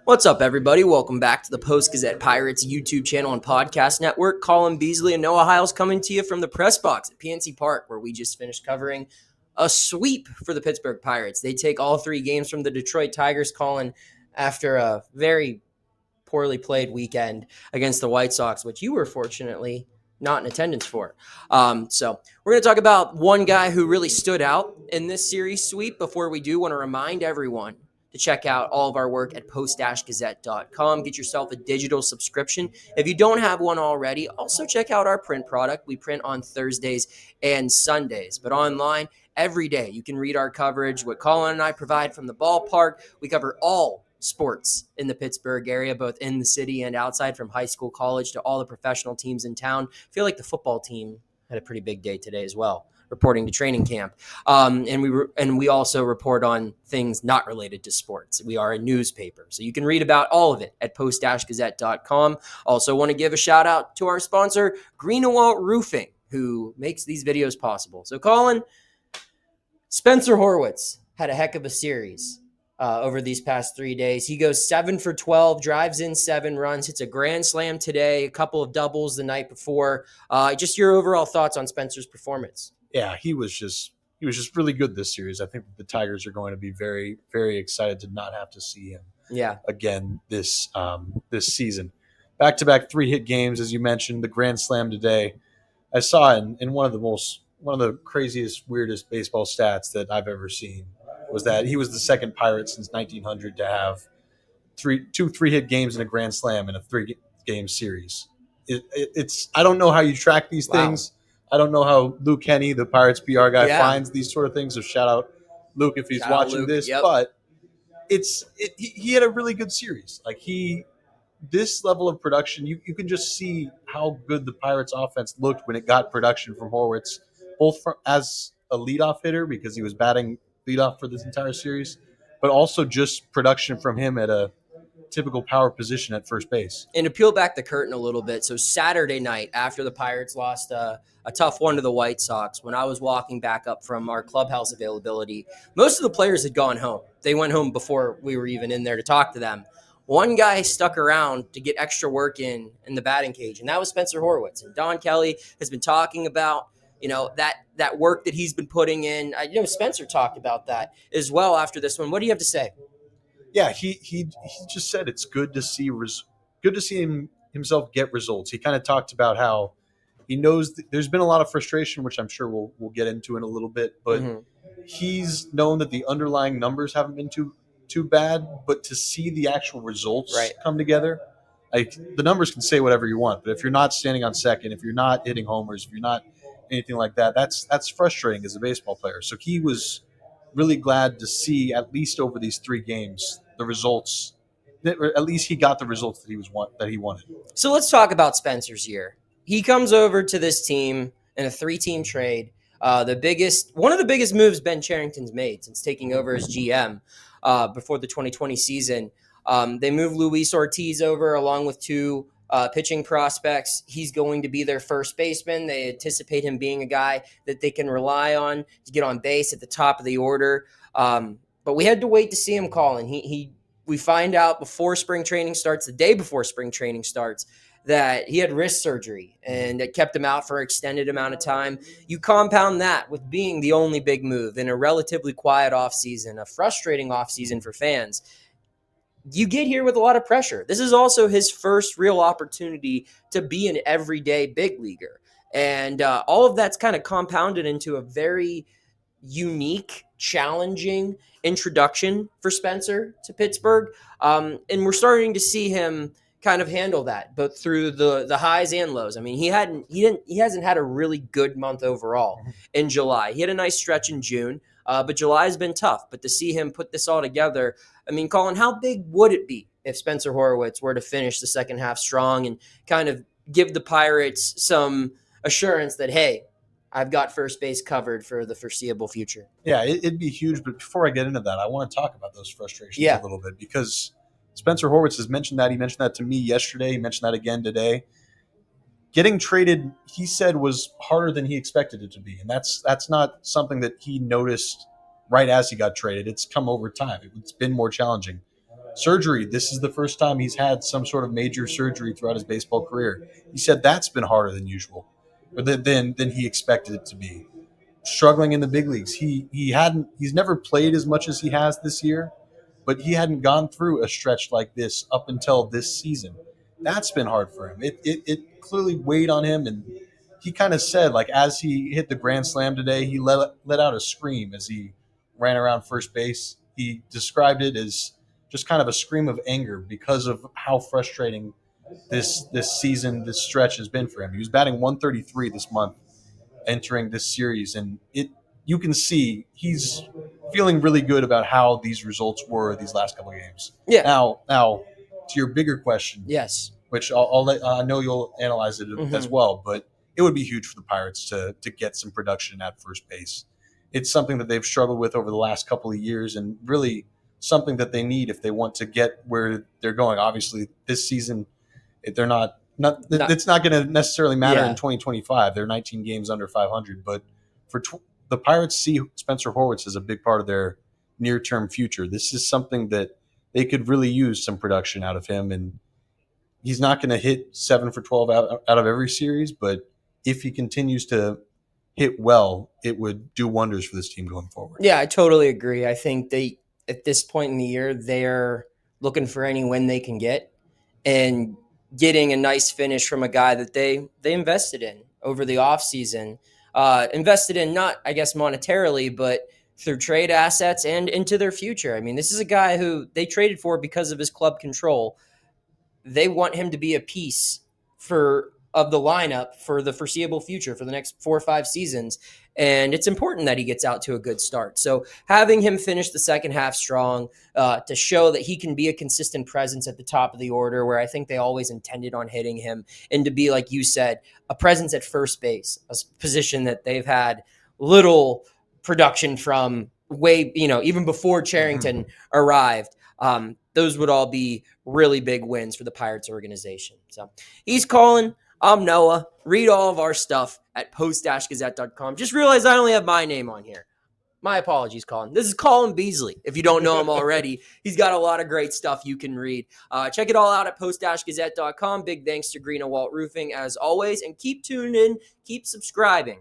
What's up, everybody? Welcome back to the Post-Gazette Pirates YouTube channel and podcast network. Colin, Beazley, and Noah Hiles coming to you from the press box at PNC Park, where we just finished covering a sweep for the Pittsburgh Pirates. They take all three games from the Detroit Tigers, Colin, after a very poorly played weekend against the White Sox, which you were fortunately not in attendance for. So we're going to talk about one guy who really stood out in this series sweep. Before we do, want to remind everyone to check out all of our work at post-gazette.com. Get yourself a digital subscription. If you don't have one already, also check out our print product. We print on Thursdays and Sundays, but online every day. You can read our coverage, what Colin and I provide from the ballpark. We cover all sports in the Pittsburgh area, both in the city and outside, from high school, college, to all the professional teams in town. I feel like the football team had a pretty big day today as well, reporting to training camp. And we also report on things not related to sports. We are a newspaper, so you can read about all of it at post-gazette.com. Also want to give a shout out to our sponsor, Greenawalt Roofing, who makes these videos possible. So Colin, Spencer Horwitz had a heck of a series over these past 3 days. He goes 7 for 12, drives in 7 runs, hits a grand slam today, a couple of doubles the night before. Just your overall thoughts on Spencer's performance. Yeah, he was just really good this series. I think the Tigers are going to be very, very excited to not have to see him again this season. Back-to-back 3-hit games, as you mentioned, the grand slam today. I saw in one of the craziest, weirdest baseball stats that I've ever seen was that he was the second Pirate since 1900 to have two 3-hit games in a grand slam in a 3-game series. It's I don't know how you track these things. I don't know how Luke Henney, the Pirates PR guy, finds these sort of things. So shout out Luke if he's watching this. Yep. But he had a really good series. This level of production, you can just see how good the Pirates offense looked when it got production from Horwitz, both as a leadoff hitter because he was batting leadoff for this entire series, but also just production from him at a typical power position at first base. And to peel back the curtain a little bit, so Saturday night after the Pirates lost a tough one to the White Sox, when I was walking back up from our clubhouse availability, most of the players had gone home. They went home before we were even in there to talk to them. One guy stuck around to get extra work in the batting cage, and that was Spencer Horwitz. And Don Kelly has been talking about that work that he's been putting in. Spencer talked about that as well after this one. What do you have to say? Yeah, he just said it's good to see himself get results. He kind of talked about how he knows there's been a lot of frustration, which I'm sure we'll get into in a little bit, but he's known that the underlying numbers haven't been too bad, but to see the actual results come together, like the numbers can say whatever you want, but if you're not standing on second, if you're not hitting homers, if you're not anything like that, that's frustrating as a baseball player. So he was really glad to see, at least over these 3 games, the results. At least he got the results that he wanted. So let's talk about Spencer's year. He comes over to this team in a 3-team trade. One of the biggest moves Ben Cherington's made since taking over as GM before the 2020 season. They moved Luis Ortiz over along with 2 pitching prospects. He's going to be their first baseman. They anticipate him being a guy that they can rely on to get on base at the top of the order. But we had to wait to see him, Colin. We find out before spring training starts, the day before spring training starts, that he had wrist surgery and it kept him out for an extended amount of time. You compound that with being the only big move in a relatively quiet offseason, a frustrating offseason for fans. You get here with a lot of pressure. This is also his first real opportunity to be an everyday big leaguer. And all of that's kind of compounded into a very unique, challenging introduction for Spencer to Pittsburgh. And we're starting to see him kind of handle that, both through the highs and lows. I mean, he hasn't had a really good month overall in July. He had a nice stretch in June, but July has been tough. But to see him put this all together, I mean, Colin, how big would it be if Spencer Horwitz were to finish the second half strong and kind of give the Pirates some assurance that, hey, I've got first base covered for the foreseeable future? Yeah, it'd be huge. But before I get into that, I want to talk about those frustrations a little bit, because Spencer Horwitz has mentioned that. He mentioned that to me yesterday. He mentioned that again today. Getting traded, he said, was harder than he expected it to be. And that's not something that he noticed right as he got traded. It's come over time. It's been more challenging. surgery. This is the first time he's had some sort of major surgery throughout his baseball career. He said that's been harder than usual, or than he expected it to be. Struggling in the big leagues. He's never played as much as he has this year, but he hadn't gone through a stretch like this up until this season. That's been hard for him. It clearly weighed on him, and he kind of said, like, as he hit the grand slam today, he let out a scream as he ran around first base. He described it as just kind of a scream of anger because of how frustrating this season, this stretch has been for him. He was batting 133 this month entering this series, and you can see he's feeling really good about how these results were these last couple of games. Yeah. Now to your bigger question, yes, which I'll let I know you'll analyze it as well, but it would be huge for the Pirates to get some production at first base. It's something that they've struggled with over the last couple of years, and really something that they need if they want to get where they're going. Obviously, this season, they're not it's not going to necessarily matter in 2025. They're 19 games under 500, but for the Pirates see Spencer Horwitz as a big part of their near-term future. This is something that they could really use some production out of him, and he's not going to hit 7 for 12 out of every series, but if he continues to hit well, it would do wonders for this team going forward. Yeah, I totally agree. I think they, at this point in the year, they're looking for any win they can get, and getting a nice finish from a guy that they invested in over the offseason. Invested in not, I guess, monetarily, but through trade assets and into their future. I mean, this is a guy who they traded for because of his club control. They want him to be a piece of the lineup for the foreseeable future, for the next 4 or 5 seasons. And it's important that he gets out to a good start. So having him finish the second half strong to show that he can be a consistent presence at the top of the order, where I think they always intended on hitting him, and to be, like you said, a presence at first base, a position that they've had little production from even before Cherington arrived. Those would all be really big wins for the Pirates organization. So he's Colin. I'm Noah. Read all of our stuff at post-gazette.com. Just realized I only have my name on here. My apologies, Colin. This is Colin Beazley. If you don't know him already, he's got a lot of great stuff you can read. Check it all out at post-gazette.com. Big thanks to Green & Walt Roofing, as always. And keep tuning in. Keep subscribing.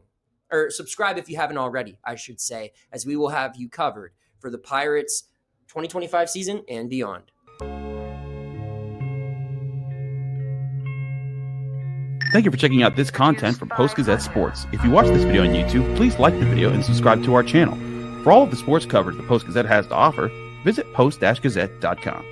Or subscribe if you haven't already, I should say, as we will have you covered for the Pirates 2025 season and beyond. Thank you for checking out this content from Post-Gazette Sports. If you watch this video on YouTube, please like the video and subscribe to our channel. For all of the sports coverage the Post-Gazette has to offer, visit post-gazette.com.